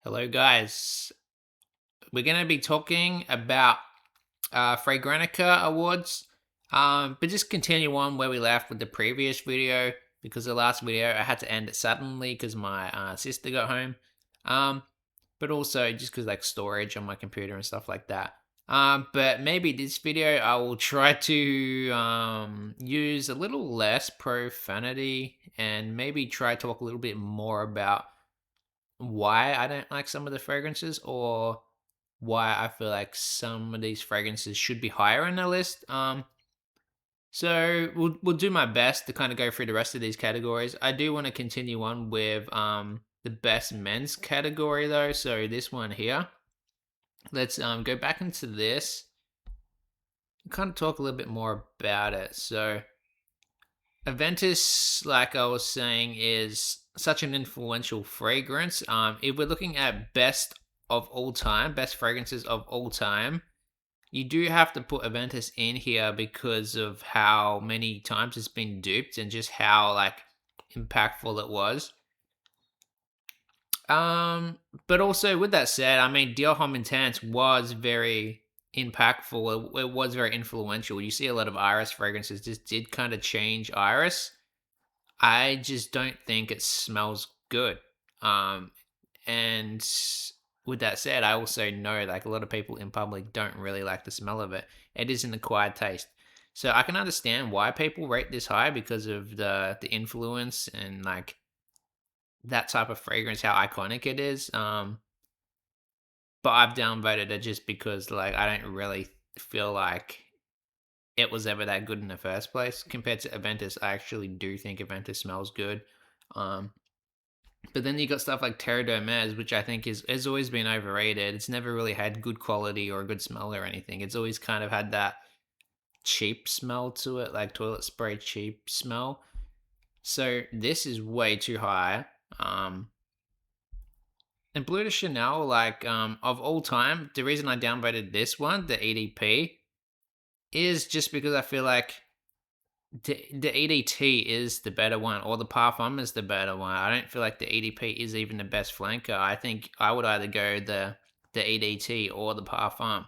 Hello, guys. We're going to be talking about Fragrantica awards, but just continue on where we left with the previous video because the last video I had to end it suddenly because my sister got home, um, but also just because like storage on my computer and stuff like that. But maybe this video I will try to use a little less profanity and maybe try to talk a little bit more about why I don't like some of the fragrances or why I feel like some of these fragrances should be higher on the list. So we'll do my best to kind of go through the rest of these categories. I do want to continue on with the best men's category though. So this one here. Let's go back into this and kind of talk a little bit more about it. So Aventus, like I was saying, is such an influential fragrance. If we're looking at best of all time, best fragrances of all time, you do have to put Aventus in here because of how many times it's been duped and just how like impactful it was. But also with that said, I mean, Dior Homme Intense was very impactful. It was very influential. You see a lot of Iris fragrances just did kind of change Iris. I just don't think it smells good. Um, and with that said, I also know like a lot of people in public don't really like the smell of it. It is an acquired taste. So I can understand why people rate this high because of the influence and like that type of fragrance, how iconic it is. But I've downvoted it just because like I don't really feel like it was ever that good in the first place. Compared to Aventus, I actually do think Aventus smells good. Um, but then you got stuff like Terre d'Hermes, which I think is has always been overrated. It's never really had good quality or a good smell or anything. It's always kind of had that cheap smell to it, like toilet spray cheap smell. So this is way too high. And Bleu de Chanel, like of all time, the reason I downvoted this one, the EDP, is just because I feel like the EDT is the better one, or the Parfum is the better one. I don't feel like the EDP is even the best flanker. I think I would either go the EDT or the Parfum.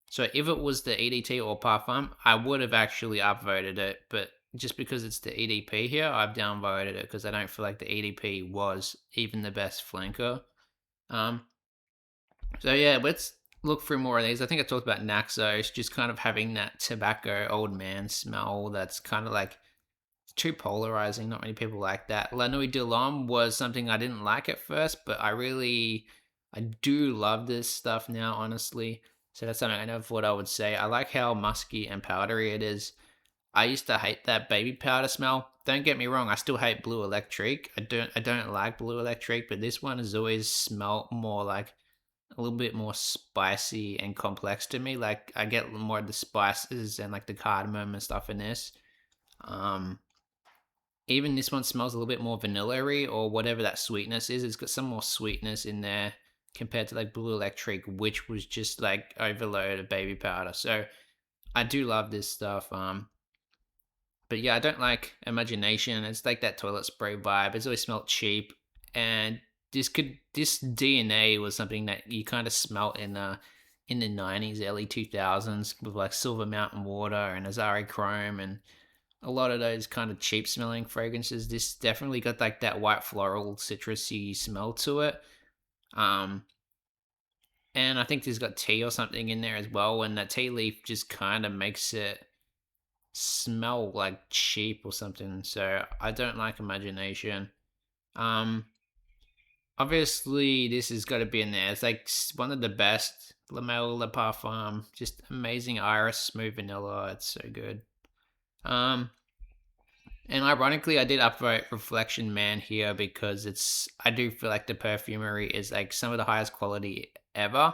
So if it was the EDT or Parfum, I would have actually upvoted it. But just because it's the EDP here, I've downvoted it because I don't feel like the EDP was even the best flanker. Um, so yeah, let's look through more of these. I think I talked about Naxos, just kind of having that tobacco old man smell that's kind of like too polarizing. Not many people like that. La Nuit de l'Homme was something I didn't like at first, but I do love this stuff now, honestly. So that's something I never thought I would say. I like how musky and powdery it is. I used to hate that baby powder smell. Don't get me wrong, I still hate Blue Electric. I don't like Blue Electric, but this one has always smelled more like a little bit more spicy and complex to me. Like I get more of the spices and like the cardamom and stuff in this. Um, Even this one smells a little bit more vanilla-y or whatever that sweetness is. It's got some more sweetness in there compared to like Blue Electric, which was just like overload of baby powder. So I do love this stuff. But yeah, I don't like Imagination. It's like that toilet spray vibe. It's always smelled cheap, and this DNA was something that you kind of smelt in the 90s, early 2000s with like Silver Mountain Water and Azari Chrome and a lot of those kind of cheap smelling fragrances. This definitely got like that white floral citrusy smell to it. Um, and I think there's got tea or something in there as well, and that tea leaf just kind of makes it smell like cheap or something. So I don't like Imagination. Um, Obviously this has got to be in there. It's like one of the best. La Mel Le Parfum, just amazing iris, smooth vanilla. It's so good. Um, And ironically, I did upvote Reflection Man here because I do feel like the perfumery is like some of the highest quality ever,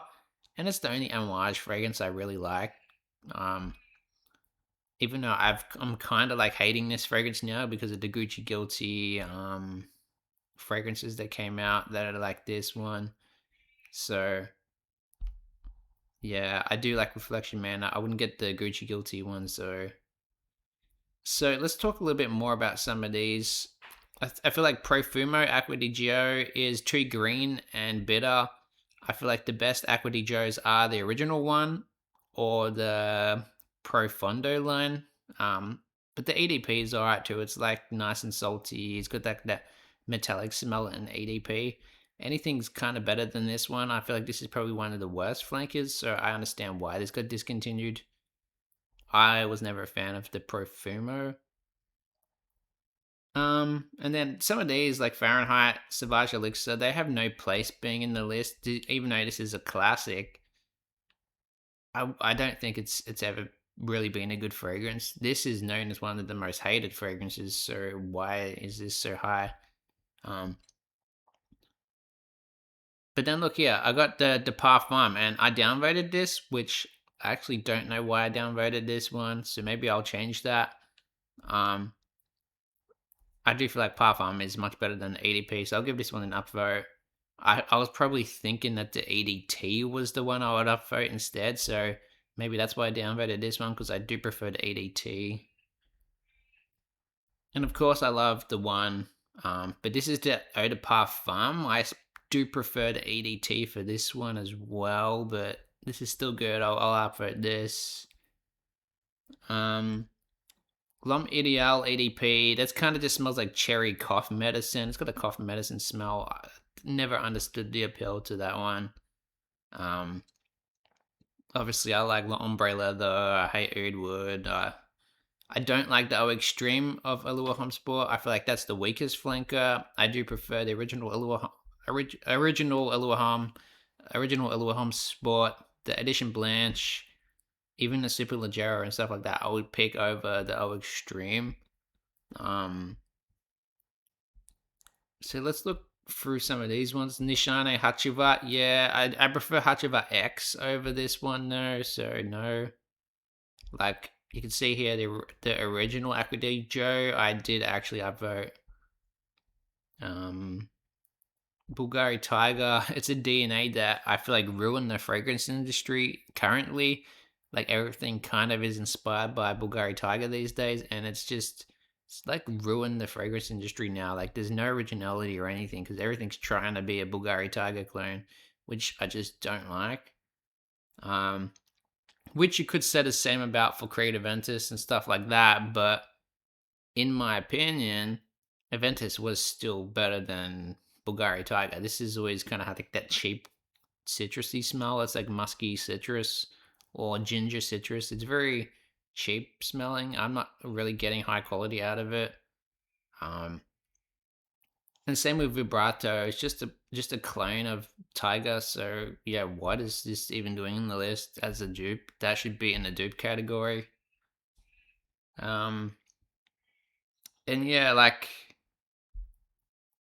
and it's the only Amouage fragrance I really like. Um, Even though I'm kind of like hating this fragrance now because of the Gucci Guilty fragrances that came out that are like this one. So yeah, I do like Reflection Man. I wouldn't get the Gucci Guilty one. So let's talk a little bit more about some of these. I feel like Profumo Acqua di Gio is too green and bitter. I feel like the best Acqua di Gios are the original one or the Profondo line. Um, but the EDP is alright too. It's like nice and salty. It's got that metallic smell in EDP. Anything's kind of better than this one. I feel like this is probably one of the worst flankers, so I understand why this got discontinued. I was never a fan of the Profumo. And then some of these, like Fahrenheit, Savage Elixir, they have no place being in the list. Even though this is a classic, I don't think it's ever really been a good fragrance. This is known as one of the most hated fragrances, so why is this so high? Um, but then look here, I got the Parfum, and I downvoted this, which I actually don't know why I downvoted this one, so maybe I'll change that. Um, I do feel like Parfum is much better than EDP, so I'll give this one an upvote. I was probably thinking that the EDT was the one I would upvote instead, so maybe that's why I downvoted this one, because I do prefer the EDT. And of course, I love the one, but this is the Eau de Parfum. I do prefer the EDT for this one as well, but this is still good. I'll upvote this. L'Homme Ideal EDP. That's kind of just smells like cherry cough medicine. It's got a cough medicine smell. I never understood the appeal to that one. Um, Obviously, I like L'Ombre Leather. I hate Oud Wood. I don't like the O Extreme of Allure Home Sport. I feel like that's the weakest flanker. I do prefer the original original Allure Home Sport, the Edition Blanche, even the Super Leggero and stuff like that. I would pick over the O Extreme. Um, so let's look through some of these ones. Nishane Hachivat, yeah, I prefer Hachivat X over this one though. So no, like you can see here, the original Aqua Joe, I did actually upvote. Um, Bulgari Tiger, it's a DNA that I feel like ruined the fragrance industry currently. Like everything kind of is inspired by Bulgari Tiger these days, and it's like ruined the fragrance industry now. Like there's no originality or anything because everything's trying to be a Bulgari Tiger clone, which I just don't like. Um, which you could say the same about for Creative Ventus and stuff like that, but in my opinion, Aventus was still better than Bulgari Tiger. This is always kind of like that cheap citrusy smell. It's like musky citrus or ginger citrus. It's very cheap smelling. I'm not really getting high quality out of it. Um, and same with Vibrato. It's just a clone of Tiger. So yeah, what is this even doing in the list as a dupe? That should be in the dupe category. Um, and yeah, like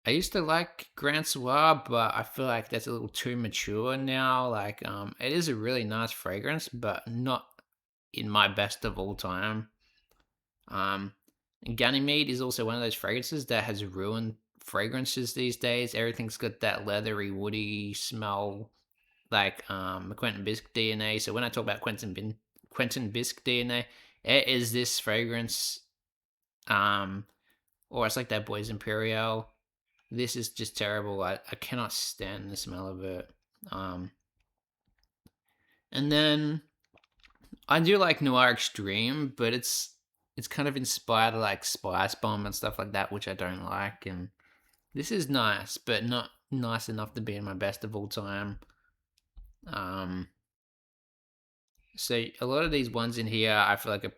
I used to like Grand Soir, but I feel like that's a little too mature now. Like, it is a really nice fragrance, but not in my best of all time. Um, Ganymede is also one of those fragrances that has ruined fragrances these days. Everything's got that leathery, woody smell, like Quentin Bisque DNA. So when I talk about Quentin Bisque DNA, it is this fragrance. Um, or it's like that Boys Imperial. This is just terrible. I cannot stand the smell of it. Um, and then I do like Noir Extreme, but it's kind of inspired like Spice Bomb and stuff like that, which I don't like. And this is nice, but not nice enough to be in my best of all time. Um, so a lot of these ones in here, I feel like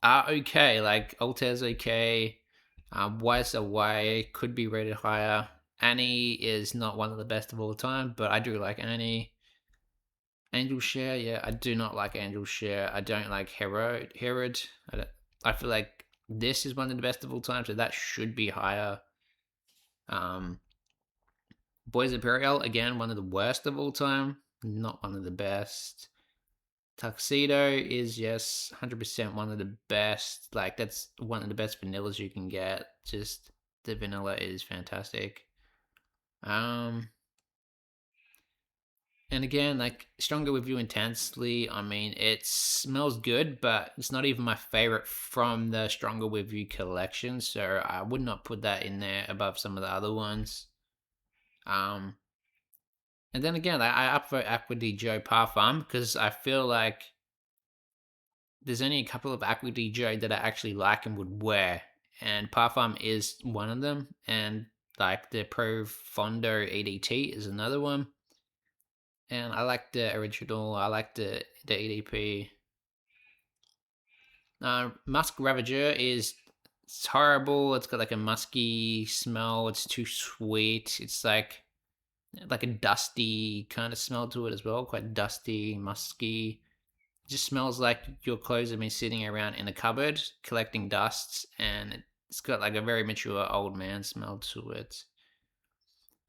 are okay. Like Altair's okay. YSLY could be rated higher. Annie is not one of the best of all time, but I do like Annie. Angel Share, yeah, I do not like Angel Share. I don't like Herod. I feel like this is one of the best of all time, so that should be higher. Um, Boys Imperial, again, one of the worst of all time, not one of the best. Tuxedo is, yes, 100% one of the best. Like, that's one of the best vanillas you can get. Just the vanilla is fantastic. Um, And again, like Stronger With You Intensely, I mean, it smells good, but it's not even my favorite from the Stronger With You collection. So I would not put that in there above some of the other ones. Um, and then again, I upvote Aqua di Gio Parfum because I feel like there's only a couple of Aqua di Gio that I actually like and would wear, and Parfum is one of them, and like the Pro Fondo EDT is another one. And I like the original. I like the EDP. Musk Ravageur is it's horrible. It's got like a musky smell. It's too sweet. It's like a dusty kind of smell to it as well. Quite dusty, musky. It just smells like your clothes have been sitting around in a cupboard collecting dusts, and it's got like a very mature old man smell to it.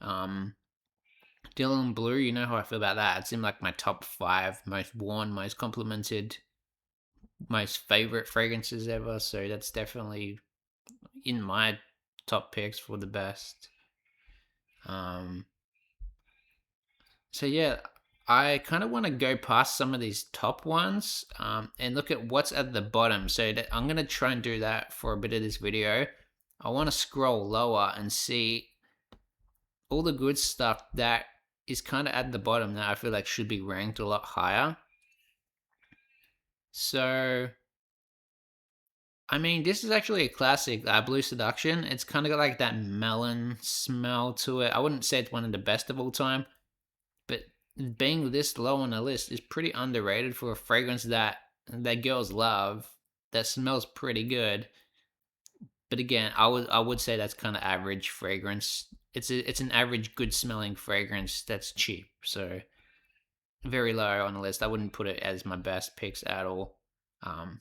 Um, Dylan Blue, you know how I feel about that. It's in like my top 5 most worn, most complimented, most favorite fragrances ever. So that's definitely in my top picks for the best. Um, so yeah, I kind of want to go past some of these top ones and look at what's at the bottom. So that I'm gonna try and do that for a bit of this video. I want to scroll lower and see all the good stuff that is kind of at the bottom that I feel like should be ranked a lot higher. So I mean, this is actually a classic, Blue Seduction. It's kind of got like that melon smell to it. I wouldn't say it's one of the best of all time, but being this low on the list is pretty underrated for a fragrance that girls love. That smells pretty good. But again, I would say that's kind of average fragrance. It's an average good smelling fragrance that's cheap. So very low on the list. I wouldn't put it as my best picks at all. Um,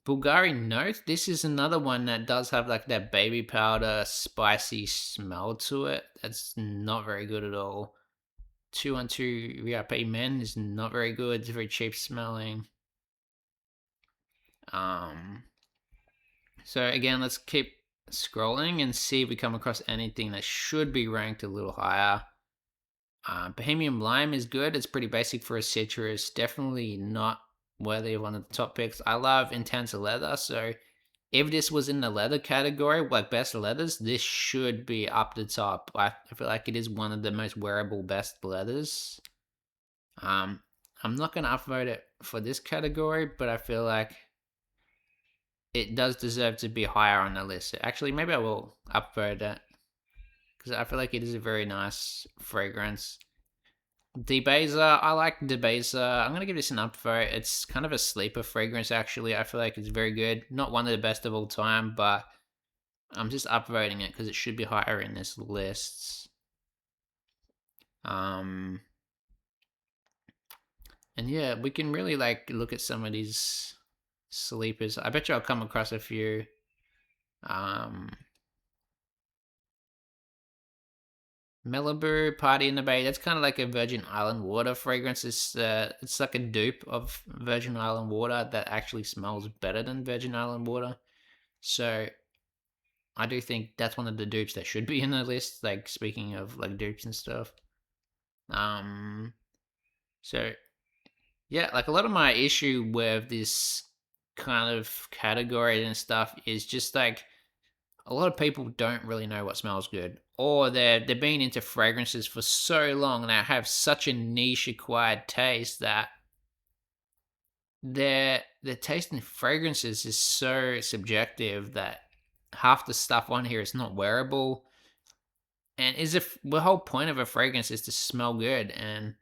Bulgari Note, this is another one that does have like that baby powder spicy smell to it. That's not very good at all. 212 VIP Men is not very good. It's very cheap smelling. Um, so again, let's keep scrolling and see if we come across anything that should be ranked a little higher. Bohemian Lime is good. It's pretty basic for a citrus. Definitely not worthy of one of the top picks. I love Intense Leather, so if this was in the leather category, like best leathers, this should be up the top. I feel like it is one of the most wearable best leathers. I'm not gonna upvote it for this category, but I feel like it does deserve to be higher on the list. Actually, maybe I will upvote it because I feel like it is a very nice fragrance. Debaser, I like Debaser. I'm gonna give this an upvote. It's kind of a sleeper fragrance, actually. I feel like it's very good. Not one of the best of all time, but I'm just upvoting it because it should be higher in this list. And yeah, we can really like look at some of these sleepers. I bet you I'll come across a few. Malibu Party in the Bay. That's kind of like a Virgin Island water fragrance. It's like a dupe of Virgin Island water that actually smells better than Virgin Island water. So I do think that's one of the dupes that should be in the list. Like speaking of like dupes and stuff. Um. So yeah, like a lot of my issue with this kind of category and stuff is just like a lot of people don't really know what smells good, or they've been into fragrances for so long and they have such a niche acquired taste that their taste in fragrances is so subjective that half the stuff on here is not wearable. And is if the whole point of a fragrance is to smell good, and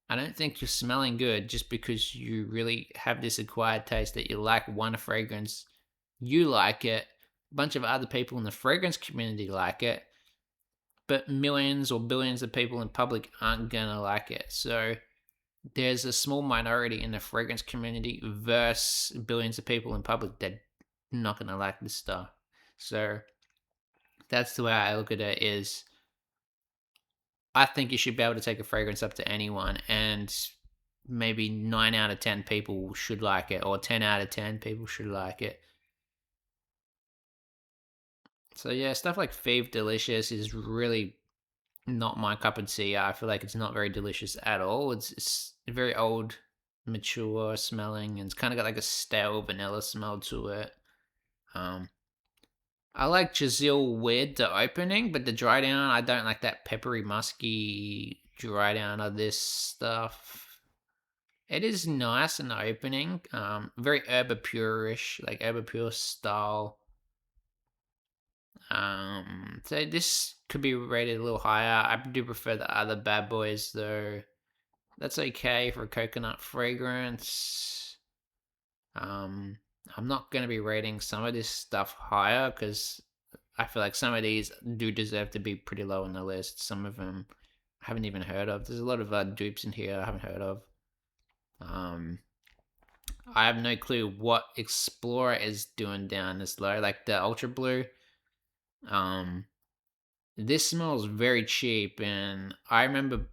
I don't think you're smelling good just because you really have this acquired taste that you like one fragrance. You like it. A bunch of other people in the fragrance community like it, but millions or billions of people in public aren't gonna like it. So there's a small minority in the fragrance community versus billions of people in public that are not gonna like this stuff. So that's the way I look at it. Is I think you should be able to take a fragrance up to anyone, and maybe 9 out of 10 people should like it, or 10 out of 10 people should like it. So yeah, stuff like Fave Delicious is really not my cup of tea. I feel like it's not very delicious at all. It's very old, mature smelling, and it's kind of got like a stale vanilla smell to it. Um, I like Jazil Weird, the opening, but the dry down, I don't like that peppery, musky dry down of this stuff. It is nice in the opening, very Herbapure-ish, like Herbapure style. So this could be rated a little higher. I do prefer the other bad boys though. That's okay for a coconut fragrance. Um, I'm not going to be rating some of this stuff higher because I feel like some of these do deserve to be pretty low on the list. Some of them I haven't even heard of. There's a lot of dupes in here I haven't heard of. Um, I have no clue what Explorer is doing down this low. Like the Ultra Blue. Um, this smells very cheap, and I remember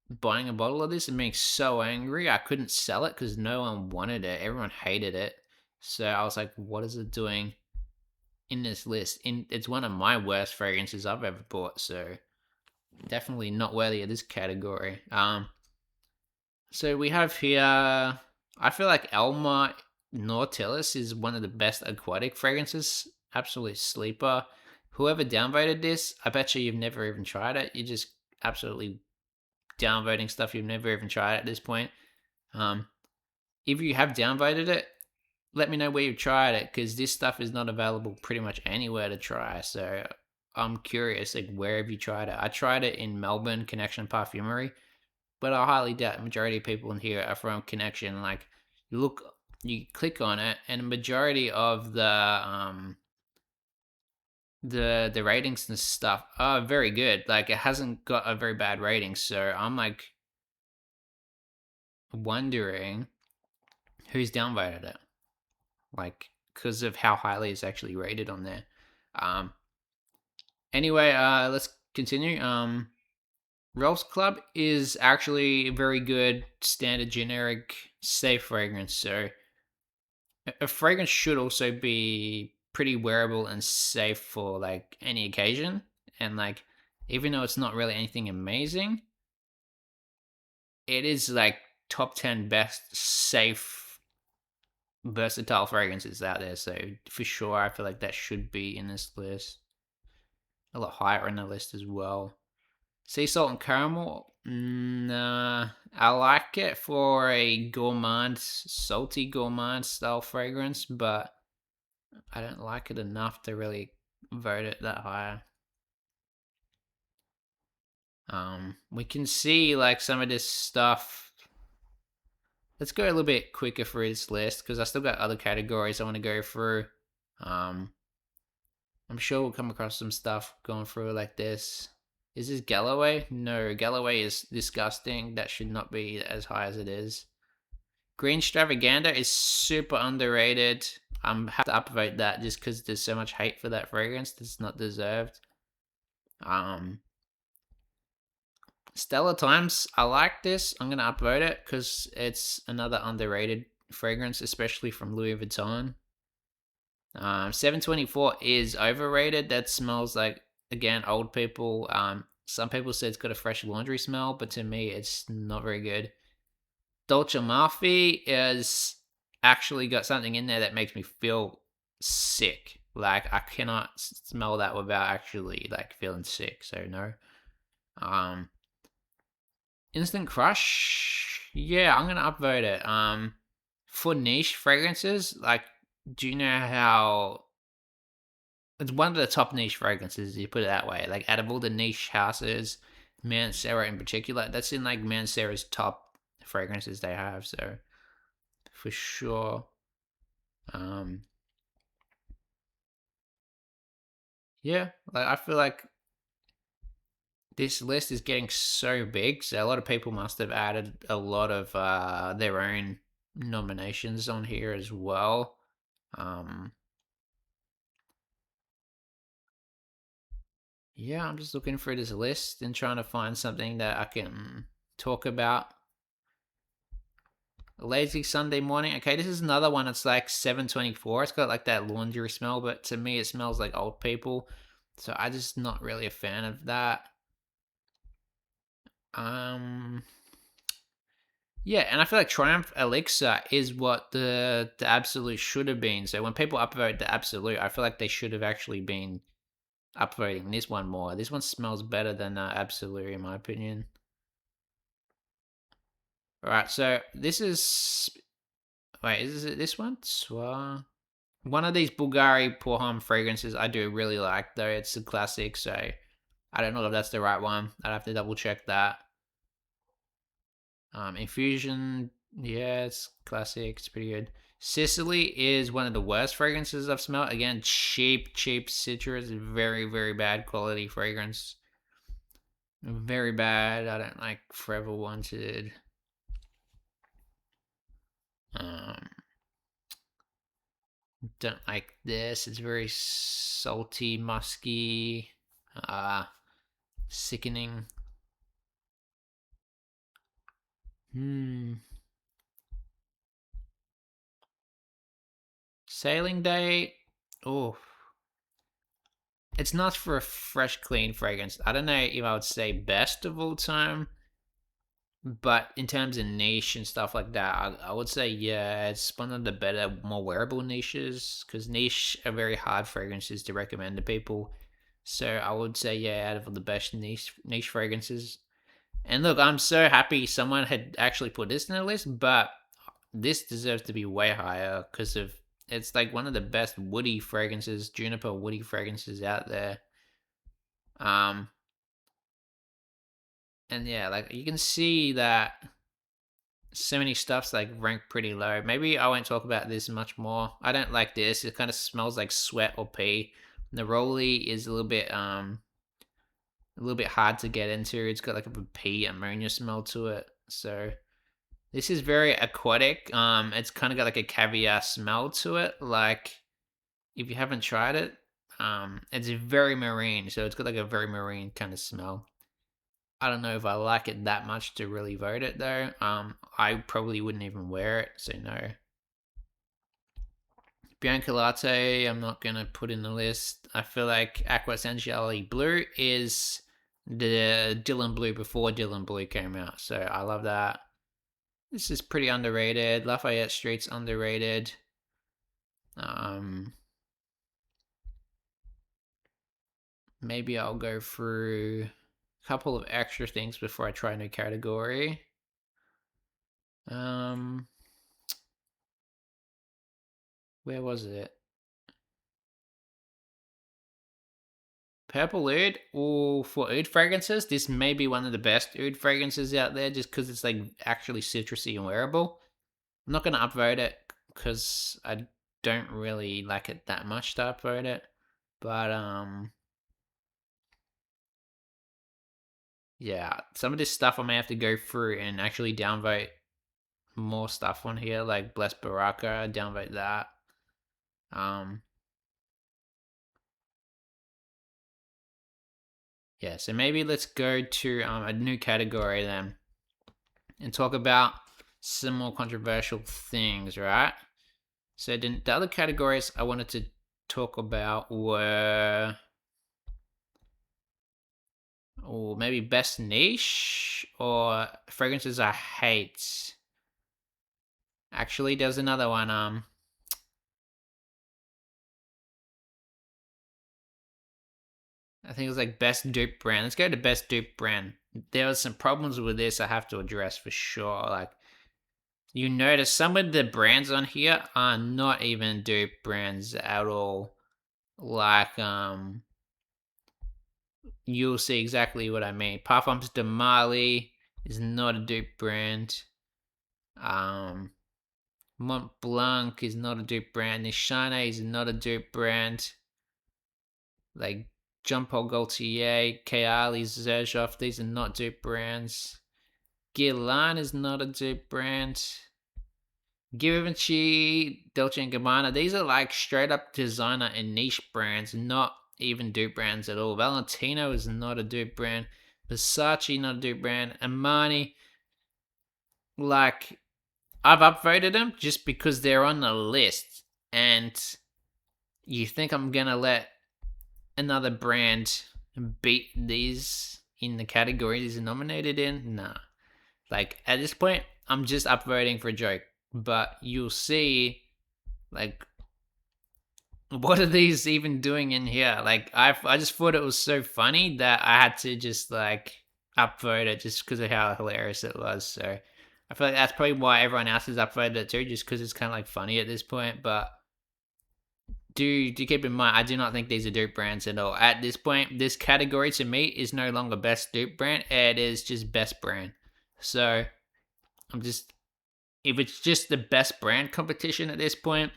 buying a bottle of this and being so angry I couldn't sell it because no one wanted it. Everyone hated it. So I was like, what is it doing in this list? It's one of my worst fragrances I've ever bought, so definitely not worthy of this category. So we have here I feel like Elma Nautilus is one of the best aquatic fragrances. Absolute sleeper. Whoever downvoted this, I bet you've never even tried it. You're just absolutely downvoting stuff you've never even tried at this point. Um, if you have downvoted it, let me know where you've tried it because this stuff is not available pretty much anywhere to try. So I'm curious, like, where have you tried it? I tried it in Melbourne, Connection Parfumery, but I highly doubt the majority of people in here are from Connection. Like, you click on it, and the majority of the ratings and stuff are very good. Like, it hasn't got a very bad rating, so I'm like wondering who's downvoted it, like because of how highly it's actually rated on there. Um, anyway, let's continue. Rose Club is actually a very good standard generic safe fragrance. So a fragrance should also be pretty wearable and safe for like any occasion. And like even though it's not really anything amazing, it is like top 10 best safe versatile fragrances out there. So for sure, I feel like that should be in this list. A lot higher in the list as well. Sea salt and caramel. Nah, I like it for a gourmand, salty gourmand style fragrance, but I don't like it enough to really vote it that high. We can see like some of this stuff. Let's go a little bit quicker for this list because I still got other categories I want to go through. Um, I'm sure we'll come across some stuff going through like this. Is this Galloway? No, Galloway is disgusting. That should not be as high as it is. Green Stravaganza is super underrated. I'm have to upvote that just because there's so much hate for that fragrance that's not deserved. Stellar Times, I like this. I'm gonna upvote it because it's another underrated fragrance, especially from Louis Vuitton. 724 is overrated. That smells like again old people. Some people say it's got a fresh laundry smell, but to me, it's not very good. Dolce Murphy is actually got something in there that makes me feel sick. Like I cannot smell that without actually like feeling sick. So no. Instant Crush. Yeah, I'm gonna upvote it. For niche fragrances, like, do you know how it's one of the top niche fragrances? You put it that way. Like, out of all the niche houses, Mancera in particular, that's in like Mancera's top fragrances they have. So for sure. Um, yeah, like I feel like this list is getting so big, so a lot of people must have added a lot of their own nominations on here as well. Um, yeah, I'm just looking through this list and trying to find something that I can talk about. Lazy Sunday Morning. Okay, this is another one. It's like 724. It's got like that laundry smell, but to me, it smells like old people. So I just not really a fan of that. Um, yeah, and I feel like Triumph Elixir is what the Absolute should have been. So when people upvote the Absolute, I feel like they should have actually been upvoting this one more. This one smells better than Absolute, in my opinion. All right, so this is. Wait, is it this one? Soir. One of these Bulgari Porham fragrances I do really like, though. It's a classic, so I don't know if that's the right one. I'd have to double check that. Infusion, yeah, it's classic. It's pretty good. Sicily is one of the worst fragrances I've smelled. Again, cheap citrus. Very, very bad quality fragrance. Very bad. I don't like Forever Wanted. Um, don't like this. It's very salty, musky, sickening. Sailing Day. Oh, it's not for a fresh, clean fragrance. I don't know if I would say best of all time, but in terms of niche and stuff like that, I would say yeah, it's one of the better, more wearable niches because niche are very hard fragrances to recommend to people. So I would say yeah, out of the best niche fragrances. And look, I'm so happy someone had actually put this in the list, but this deserves to be way higher because of it's like one of the best woody fragrances, juniper woody fragrances out there. Um, and yeah, like you can see that so many stuff's like ranked pretty low. Maybe I won't talk about this much more. I don't like this. It kind of smells like sweat or pee. Neroli is a little bit hard to get into. It's got like a pee ammonia smell to it. So this is very aquatic. It's kind of got like a caviar smell to it. Like if you haven't tried it, it's very marine. So it's got like a very marine kind of smell. I don't know if I like it that much to really vote it though. I probably wouldn't even wear it, so no. Bianca Latte, I'm not gonna put in the list. I feel like Aqua Essentially Blue is the Dylan Blue before Dylan Blue came out, so I love that. This is pretty underrated. Lafayette Street's underrated. Maybe I'll go through a couple of extra things before I try a new category. Where was it? Purple oud. Oh, for oud fragrances, this may be one of the best oud fragrances out there, just because it's like actually citrusy and wearable. I'm not gonna upvote it because I don't really like it that much to upvote it, but yeah, some of this stuff I may have to go through and actually downvote more stuff on here, like Blessed Baraka. Downvote that. Um, yeah, so maybe let's go to a new category then and talk about some more controversial things, right? So the other categories I wanted to talk about were, or maybe best niche or fragrances I hate. Actually, there's another one. I think it was like best dupe brand. Let's go to best dupe brand. There was some problems with this I have to address for sure. Like you notice some of the brands on here are not even dupe brands at all. Like you'll see exactly what I mean. Parfums de Mali is not a dupe brand. Um Mont Blanc is not a dupe brand. Nishane is not a dupe brand. Like Jean Paul Gaultier, Kayali, Zerjoff, these are not dupe brands. Guerlain is not a dupe brand. Givenchy, Dolce & Gabbana, these are like straight up designer and niche brands, not even dupe brands at all. Valentino is not a dupe brand. Versace, not a dupe brand. Armani, like, I've upvoted them just because they're on the list. And you think I'm gonna let another brand beat these in the categories he's nominated in, nah. Like at this point, I'm just upvoting for a joke. But you'll see, like, what are these even doing in here? Like, I just thought it was so funny that I had to just like upvote it just because of how hilarious it was. So I feel like that's probably why everyone else has upvoted it too, just because it's kind of like funny at this point. But do keep in mind, I do not think these are dupe brands at all. At this point, this category to me is no longer best dupe brand; it is just best brand. So I'm just, if it's just the best brand competition at this point,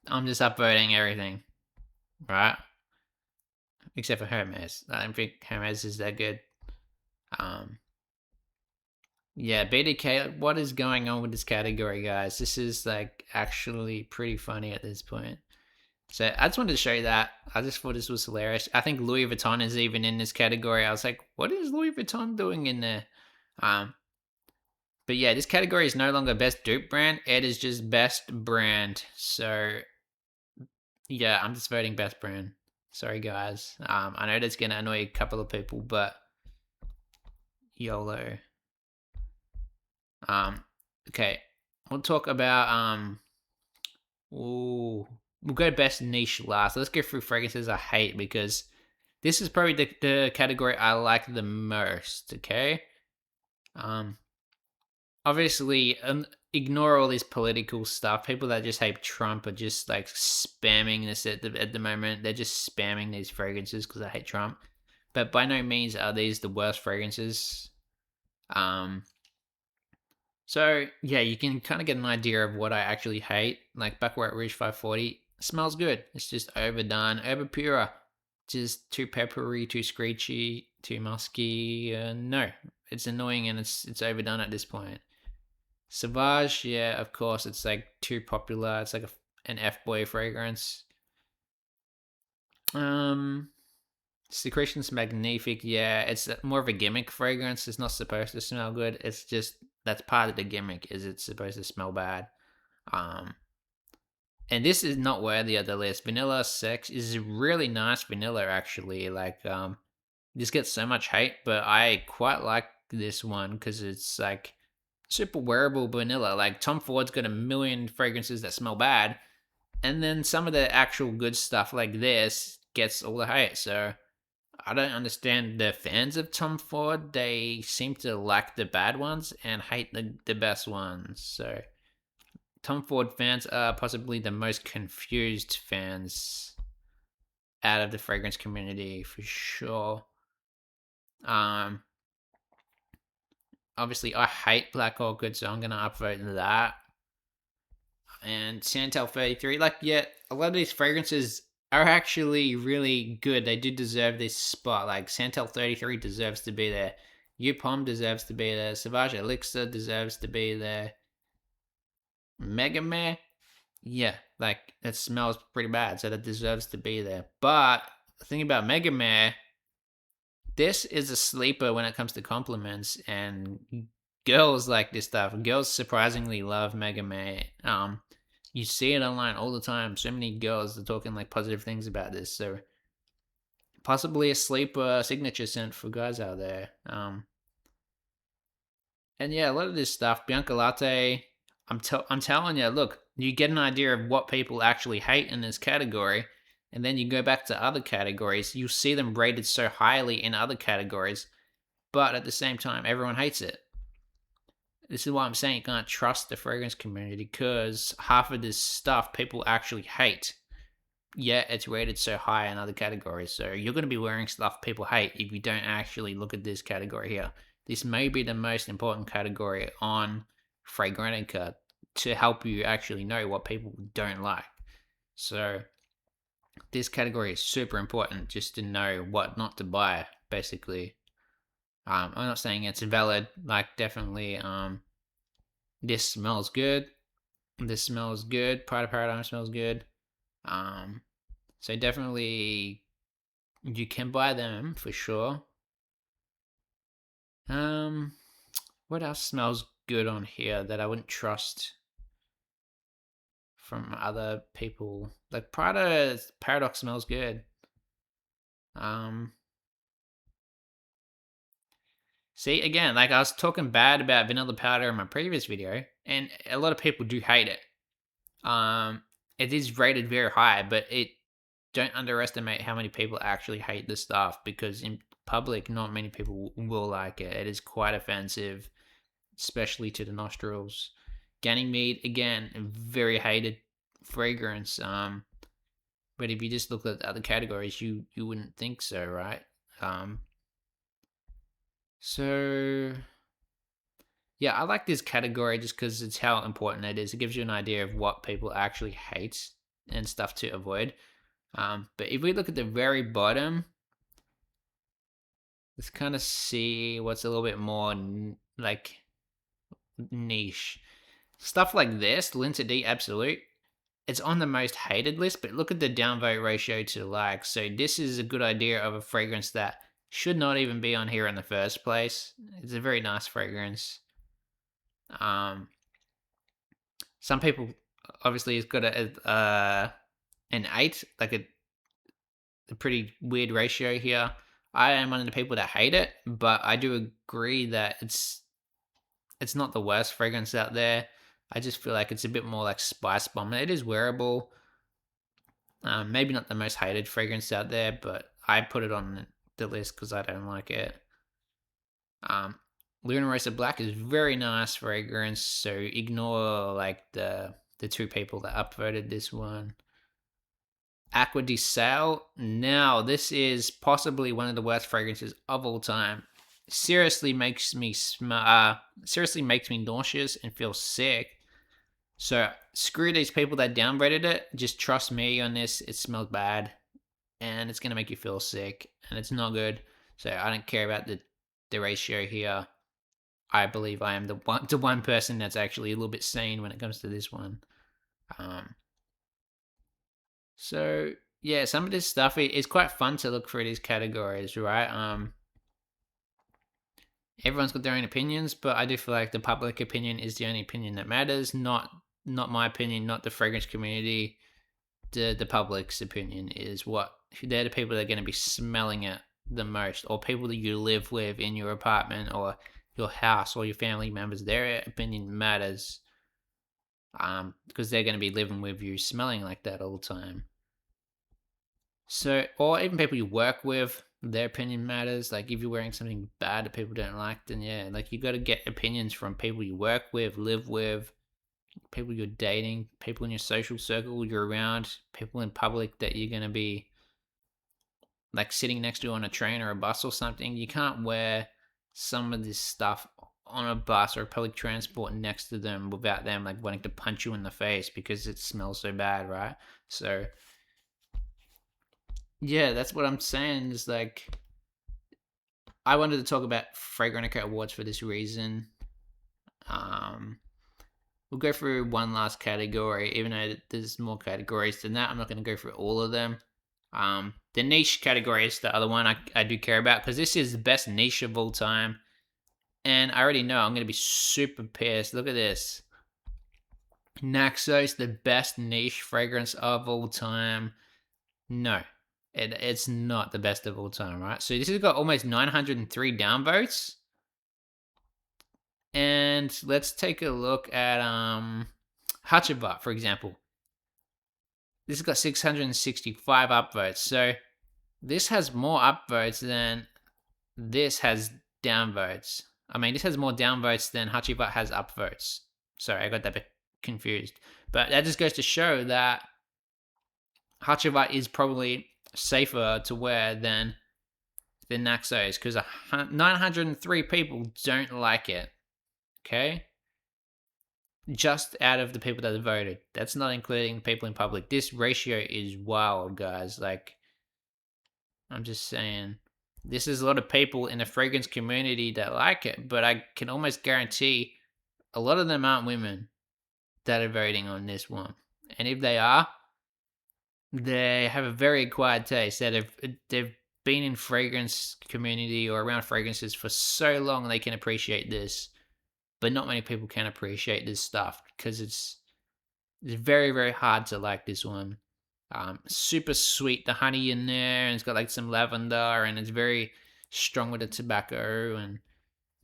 I'm just upvoting everything, right? Except for Hermes. I don't think Hermes is that good. Um, yeah, BDK. What is going on with this category, guys? This is like actually pretty funny at this point. So I just wanted to show you that. I just thought this was hilarious. I think Louis Vuitton is even in this category. I was like, what is Louis Vuitton doing in there? Um, but yeah, this category is no longer best dupe brand. It is just best brand. So yeah, I'm just voting best brand. Sorry, guys. I know that's gonna annoy a couple of people, but YOLO. Okay, we'll talk about ooh, we'll go best niche last. Let's go through fragrances I hate because this is probably the category I like the most. Okay, um, obviously, ignore all this political stuff. People that just hate Trump are just like spamming this at the moment. They're just spamming these fragrances because I hate Trump. But by no means are these the worst fragrances. Um, So yeah, you can kind of get an idea of what I actually hate. Like Baccarat Rouge 540 smells good. It's just overdone, over pure, just too peppery, too screechy, too musky. No, it's annoying and it's overdone at this point. Sauvage, yeah, of course, it's like too popular. It's like an F boy fragrance. Um, Secretion's Magnifique, yeah, it's more of a gimmick fragrance. It's not supposed to smell good. It's just that's part of the gimmick. Is it's supposed to smell bad. Um, and this is not worthy of the list. Vanilla Sex is really nice vanilla actually. Like this gets so much hate, but I quite like this one because it's like super wearable vanilla. Like Tom Ford's got a million fragrances that smell bad, and then some of the actual good stuff like this gets all the hate. So I don't understand the fans of Tom Ford. They seem to like the bad ones and hate the best ones. So Tom Ford fans are possibly the most confused fans out of the fragrance community for sure. Um, Obviously I hate Black Orchid, so I'm gonna upvote that. And Santal 33, like yeah, a lot of these fragrances are actually really good. They do deserve this spot. Like Santal 33 deserves to be there. Upom deserves to be there. Sauvage Elixir deserves to be there. Megamare, yeah, like it smells pretty bad, so that deserves to be there. But the thing about Megamare, this is a sleeper when it comes to compliments, and girls like this stuff. Girls surprisingly love Megamare. You see it online all the time. So many girls are talking like positive things about this. So possibly a sleeper signature scent for guys out there. And yeah, a lot of this stuff, Bianca Latte. I'm telling you, look, you get an idea of what people actually hate in this category, and then you go back to other categories. You see them rated so highly in other categories, but at the same time, everyone hates it. This is why I'm saying you can't trust the fragrance community because half of this stuff people actually hate. Yet it's rated so high in other categories. So you're going to be wearing stuff people hate if you don't actually look at this category here. This may be the most important category on Fragrantica to help you actually know what people don't like. So this category is super important just to know what not to buy, basically. I'm not saying it's valid, like definitely this smells good. This smells good. Pride of Paradigm smells good. Um so definitely you can buy them for sure. Um, what else smells good on here that I wouldn't trust from other people? Like Prada Paradox smells good. Um, See, again, like I was talking bad about vanilla powder in my previous video, and a lot of people do hate it. It is rated very high, but it don't underestimate how many people actually hate this stuff because in public, not many people will like it. It is quite offensive, especially to the nostrils. Ganymede, again, a very hated fragrance. But if you just look at the other categories, you wouldn't think so, right? Um, so yeah, I like this category just because it's how important it is. It gives you an idea of what people actually hate and stuff to avoid. But if we look at the very bottom, let's kind of see what's a little bit more like niche. Stuff like this, Linta D Absolute, it's on the most hated list, but look at the downvote ratio to like. So this is a good idea of a fragrance that should not even be on here in the first place. It's a very nice fragrance. Some people obviously it's got an 8, like a pretty weird ratio here. I am one of the people that hate it, but I do agree that it's not the worst fragrance out there. I just feel like it's a bit more like Spice Bomb. It is wearable. Maybe not the most hated fragrance out there, but I put it on the list because I don't like it. Luna Rosa Black is very nice fragrance, so ignore like the two people that upvoted this one. Aqua di Sale. Now, this is possibly one of the worst fragrances of all time. Seriously makes me seriously makes me nauseous and feel sick. So screw these people that downvoted it. Just trust me on this. It smells bad, and it's gonna make you feel sick, and it's not good. So I don't care about the ratio here. I believe I am the one person that's actually a little bit sane when it comes to this one. So yeah, some of this stuff it's quite fun to look through these categories, right? Everyone's got their own opinions, but I do feel like the public opinion is the only opinion that matters. Not my opinion, not the fragrance community. The public's opinion is what they're the people that are going to be smelling it the most, or people that you live with in your apartment or your house or your family members. Their opinion matters, because they're going to be living with you, smelling like that all the time. So, or even people you work with, their opinion matters. Like if you're wearing something bad that people don't like, then yeah, like you got to get opinions from people you work with, live with, people you're dating, people in your social circle you're around, people in public that you're gonna be like sitting next to on a train or a bus or something. You can't wear some of this stuff on a bus or public transport next to them without them like wanting to punch you in the face because it smells so bad, right? So yeah, that's what I'm saying is like I wanted to talk about Fragrantica Awards for this reason. We'll go through one last category, even though there's more categories than that. I'm not going to go through all of them. The niche category is the other one I do care about because this is the best niche of all time. And I already know I'm going to be super pissed. Look at this. Naxos, the best niche fragrance of all time. No, it's not the best of all time, right? So this has got almost 903 downvotes. And let's take a look at Hachiba, for example. This has got 665 upvotes. So this has more upvotes than this has downvotes. I mean, this has more downvotes than Hachiba has upvotes. Sorry, I got that bit confused. But that just goes to show that Hachiba is probably safer to wear than Naxos because 903 people don't like it. Okay? Just out of the people that have voted. That's not including people in public. This ratio is wild, guys. Like, I'm just saying. This is a lot of people in the fragrance community that like it, but I can almost guarantee a lot of them aren't women that are voting on this one. And if they are, they have a very acquired taste. That they've been in fragrance community or around fragrances for so long they can appreciate this. But not many people can appreciate this stuff because it's very, very hard to like this one. Super sweet, the honey in there, and it's got like some lavender, and it's very strong with the tobacco, and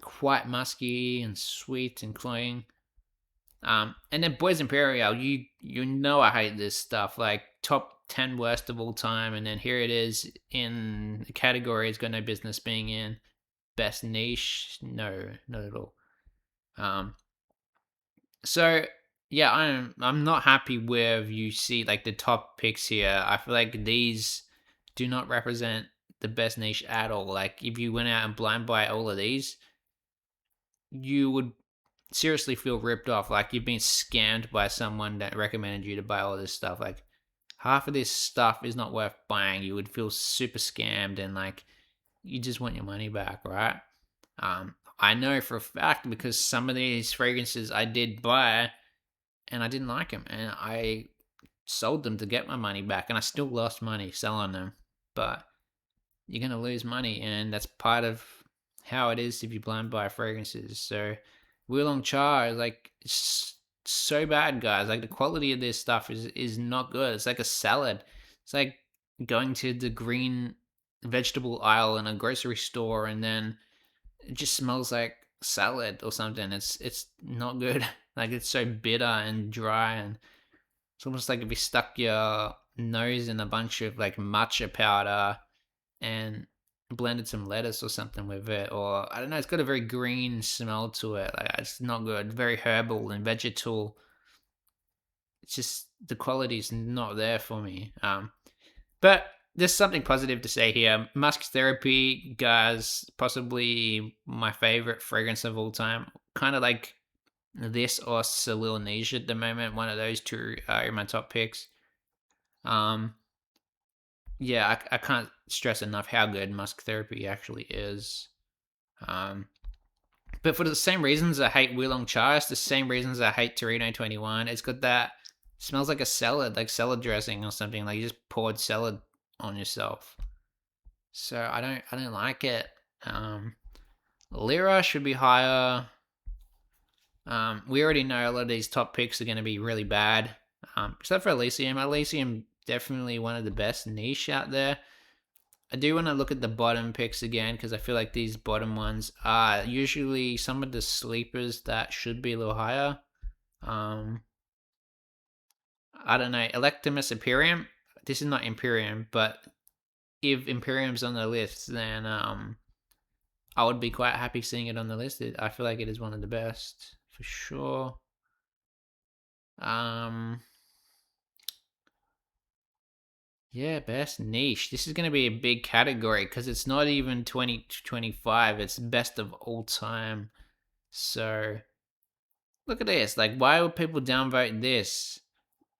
quite musky and sweet and cloying. And then Boys Imperial, you know I hate this stuff. Like top 10 worst of all time, and then here it is in the category it's got no business being in. Best niche, no, not at all. Um, so yeah, I'm not happy with you see like the top picks here. I feel like these do not represent the best niche at all. Like if you went out and blind buy all of these, you would seriously feel ripped off. Like you've been scammed by someone that recommended you to buy all this stuff. Like half of this stuff is not worth buying. You would feel super scammed and like you just want your money back, right? I know for a fact because some of these fragrances I did buy and I didn't like them and I sold them to get my money back and I still lost money selling them. But you're going to lose money and that's part of how it is if you blind buy fragrances. So Oolong Cha is like so bad, guys. Like the quality of this stuff is not good. It's like a salad. It's like going to the green vegetable aisle in a grocery store and then it just smells like salad or something. It's not good. Like it's so bitter and dry and it's almost like if you stuck your nose in a bunch of like matcha powder and blended some lettuce or something with it, or I don't know, it's got a very green smell to it. Like it's not good. Very herbal and vegetal. It's just the quality's not there for me. But there's something positive to say here. Musk Therapy, guys, possibly my favorite fragrance of all time. Kind of like this or Salil Niche at the moment. One of those two are in my top picks. Yeah, I can't stress enough how good Musk Therapy actually is. Um, but for the same reasons I hate Oolong Cha, it's the same reasons I hate Torino 21. It's got that smells like a salad, like salad dressing or something. Like you just poured salad on yourself. So I don't like it. Lyra should be higher. We already know a lot of these top picks are going to be really bad. Except for Elysium. Elysium definitely one of the best niche out there. I do want to look at the bottom picks again because I feel like these bottom ones are usually some of the sleepers that should be a little higher. I don't know. Electimus Imperium. This is not Imperium, but if Imperium's on the list, then I would be quite happy seeing it on the list. I feel like it is one of the best for sure. Yeah, best niche. This is going to be a big category because it's not even 2025. It's best of all time. So look at this. Like, why would people downvote this?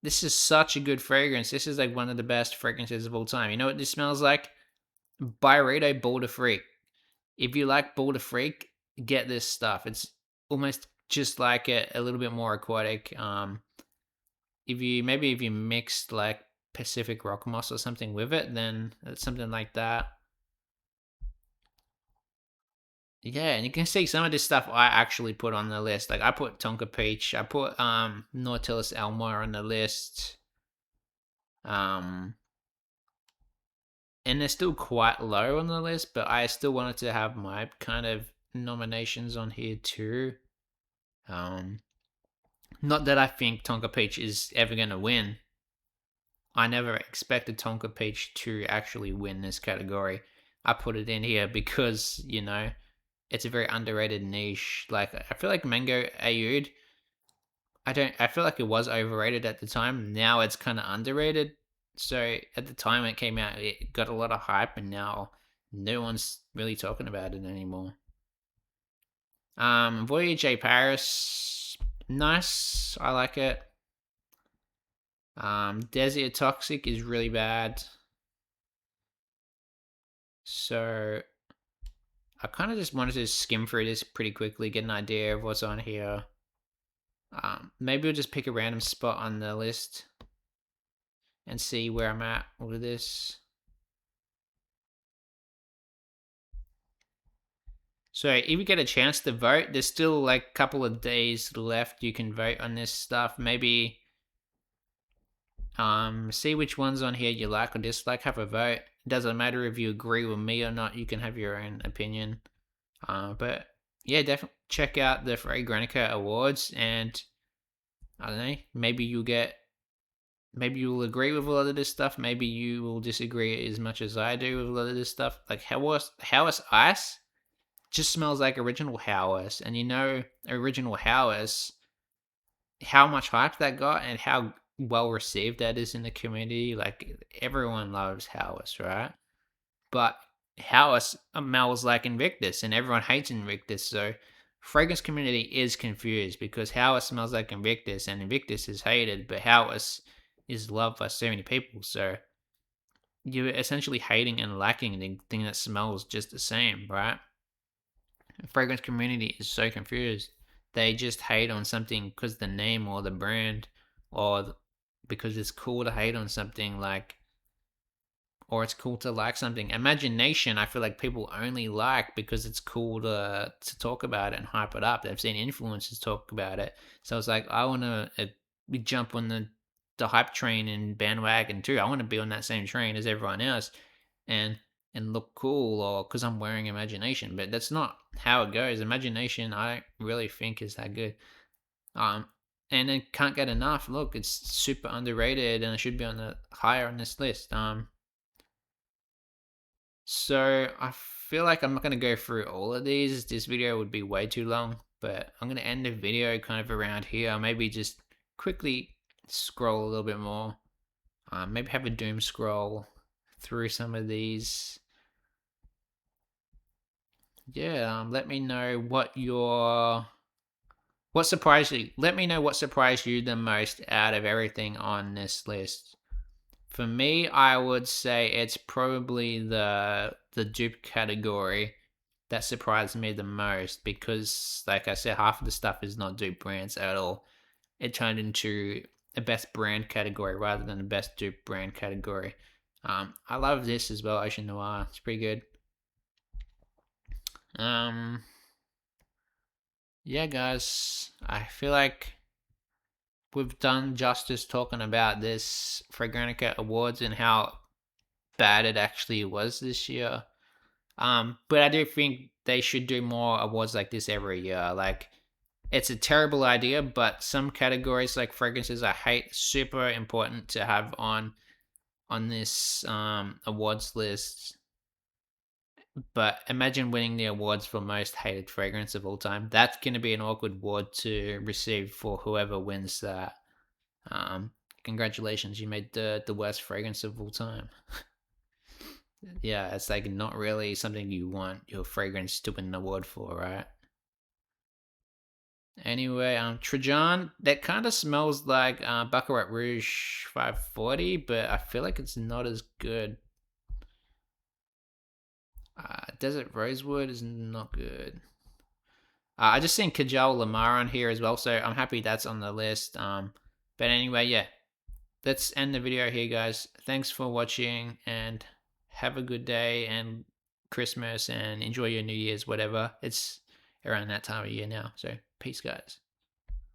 This is such a good fragrance. This is like one of the best fragrances of all time. You know what this smells like? Byredo Boulder Freak. If you like Boulder Freak, get this stuff. It's almost just like it, a little bit more aquatic. If you mixed like Pacific Rock Moss or something with it, then it's something like that. Yeah, and you can see some of this stuff I actually put on the list. Like I put Tonka Peach, I put Nautilus Elmore on the list. And they're still quite low on the list, but I still wanted to have my kind of nominations on here too. Not that I think Tonka Peach is ever going to win. I never expected Tonka Peach to actually win this category. I put it in here because, you know, it's a very underrated niche. Like, I feel like Mango Aoud, I feel like it was overrated at the time. Now it's kind of underrated. So at the time it came out, it got a lot of hype, and now no one's really talking about it anymore. Voyage A Paris, nice. I like it. Desert Toxic is really bad. So I kind of just wanted to skim through this pretty quickly, get an idea of what's on here. Maybe we'll just pick a random spot on the list and see where I'm at with this. So if you get a chance to vote, there's still like a couple of days left you can vote on this stuff. Maybe see which ones on here you like or dislike, have a vote. It doesn't matter if you agree with me or not, you can have your own opinion. But yeah, definitely check out the Fragrantica awards, and I don't know, maybe you'll agree with a lot of this stuff. Maybe you will disagree as much as I do with a lot of this stuff. Like Howes Ice just smells like original Howes, and original Howes, how much hype that got and how well received that is in the community. Like everyone loves Howes, right? But Howes smells like Invictus, and everyone hates Invictus. So fragrance community is confused because Howes smells like Invictus, and Invictus is hated, but Howes is loved by so many people. So you're essentially hating and lacking the thing that smells just the same, right? The fragrance community is so confused. They just hate on something because the name or the brand, or because it's cool to hate on something, like, or it's cool to like something. Imagination, I feel like people only like because it's cool to talk about it and hype it up. They've seen influencers talk about it, so it's like I want to jump on the hype train and bandwagon too. I want to be on that same train as everyone else, and look cool, or because I'm wearing imagination. But that's not how it goes. Imagination, I don't really think is that good. Um, and it can't get enough. Look, it's super underrated, and it should be on the higher on this list. So I feel like I'm not going to go through all of these. This video would be way too long, but I'm going to end the video kind of around here. Maybe just quickly scroll a little bit more. Maybe have a doom scroll through some of these. Yeah, let me know what surprised you. Let me know what surprised you the most out of everything on this list. For me, I would say it's probably the dupe category that surprised me the most because, like I said, half of the stuff is not dupe brands at all. It turned into a best brand category rather than the best dupe brand category. I love this as well, Ocean Noir. It's pretty good. Um, yeah, guys, I feel like we've done justice talking about this Fragrantica Awards and how bad it actually was this year. But I do think they should do more awards like this every year. Like, it's a terrible idea, but some categories like fragrances I hate super important to have on this awards list. But imagine winning the awards for most hated fragrance of all time. That's going to be an awkward award to receive for whoever wins that. Um, Congratulations, you made the worst fragrance of all time. Yeah, it's like not really something you want your fragrance to win an award for, right? Anyway, Trajan, that kind of smells like Baccarat Rouge 540, but I feel like it's not as good. Desert Rosewood is not good. I just seen Kajal Lamar on here as well, so I'm happy that's on the list. But anyway, yeah, let's end the video here, guys. Thanks for watching, and have a good day and Christmas, and enjoy your New Year's, whatever. It's around that time of year now. So, peace, guys.